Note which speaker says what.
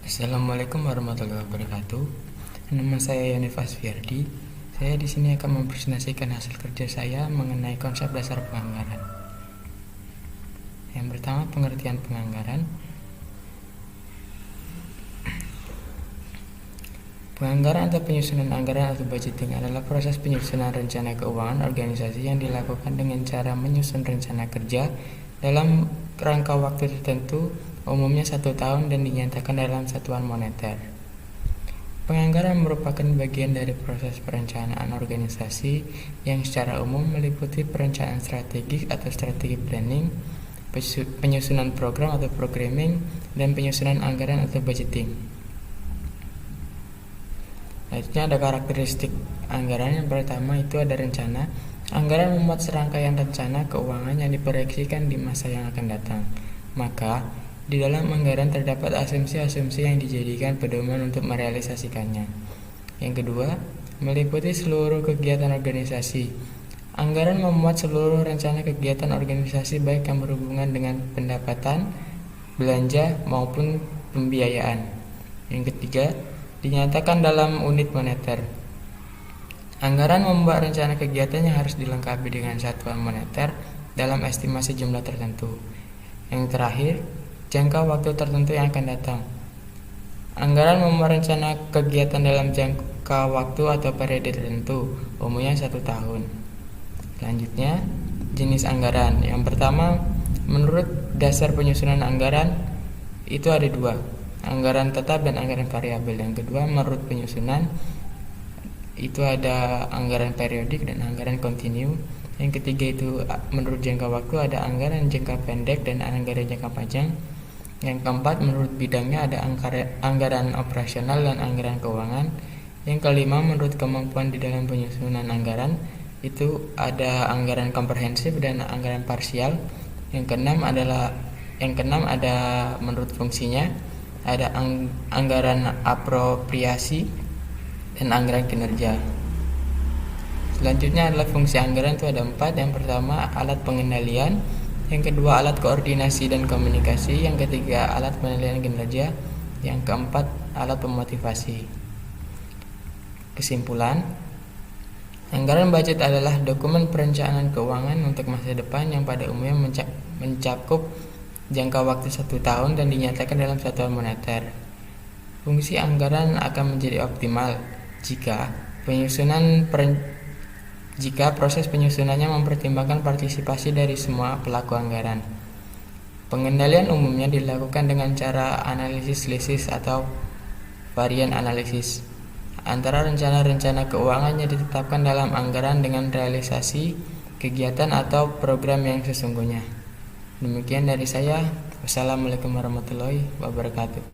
Speaker 1: Assalamualaikum warahmatullahi wabarakatuh. Nama saya Yonifas Fiardi. Saya di sini akan mempresentasikan hasil kerja saya mengenai konsep dasar penganggaran. Yang pertama, pengertian penganggaran. Penganggaran atau penyusunan anggaran atau budgeting adalah proses penyusunan rencana keuangan organisasi yang dilakukan dengan cara menyusun rencana kerja dalam rangka waktu tertentu, umumnya 1 tahun, dan dinyatakan dalam satuan moneter. Penganggaran merupakan bagian dari proses perencanaan organisasi yang secara umum meliputi perencanaan strategis atau strategi planning, penyusunan program atau programming, dan penyusunan anggaran atau budgeting. Selanjutnya ada karakteristik anggaran. Yang pertama itu ada rencana. Anggaran memuat serangkaian rencana keuangan yang diproyeksikan di masa yang akan datang. Maka, di dalam anggaran terdapat asumsi-asumsi yang dijadikan pedoman untuk merealisasikannya. Yang kedua, meliputi seluruh kegiatan organisasi. Anggaran memuat seluruh rencana kegiatan organisasi baik yang berhubungan dengan pendapatan, belanja, maupun pembiayaan. Yang ketiga, dinyatakan dalam unit moneter. Anggaran membuat rencana kegiatan yang harus dilengkapi dengan satuan moneter dalam estimasi jumlah tertentu. Yang terakhir, jangka waktu tertentu yang akan datang. Anggaran membuat rencana kegiatan dalam jangka waktu atau periode tertentu, umumnya 1 tahun. Selanjutnya, jenis anggaran. Yang pertama, menurut dasar penyusunan anggaran itu ada 2. Anggaran tetap dan anggaran variabel. Yang kedua, menurut penyusunan itu ada anggaran periodik dan anggaran kontinu. Yang ketiga itu menurut jangka waktu ada anggaran jangka pendek dan anggaran jangka panjang. Yang keempat, menurut bidangnya ada anggaran operasional dan anggaran keuangan. Yang kelima, menurut kemampuan di dalam penyusunan anggaran itu ada anggaran komprehensif dan anggaran parsial. Yang keenam ada menurut fungsinya, ada anggaran apropriasi dan anggaran kinerja. Selanjutnya adalah fungsi anggaran, itu ada 4. Yang pertama, alat pengendalian. Yang kedua, alat koordinasi dan komunikasi. Yang ketiga, alat penilaian kinerja. Yang keempat, alat pemotivasi. Kesimpulan, anggaran budget adalah dokumen perencanaan keuangan untuk masa depan yang pada umumnya mencakup jangka waktu 1 tahun dan dinyatakan dalam satuan moneter. Fungsi anggaran akan menjadi optimal jika proses penyusunannya mempertimbangkan partisipasi dari semua pelaku anggaran. Pengendalian umumnya dilakukan dengan cara analisis lisis atau varian analisis antara rencana-rencana keuangan yang ditetapkan dalam anggaran dengan realisasi kegiatan atau program yang sesungguhnya. Demikian dari saya. Wassalamualaikum warahmatullahi wabarakatuh.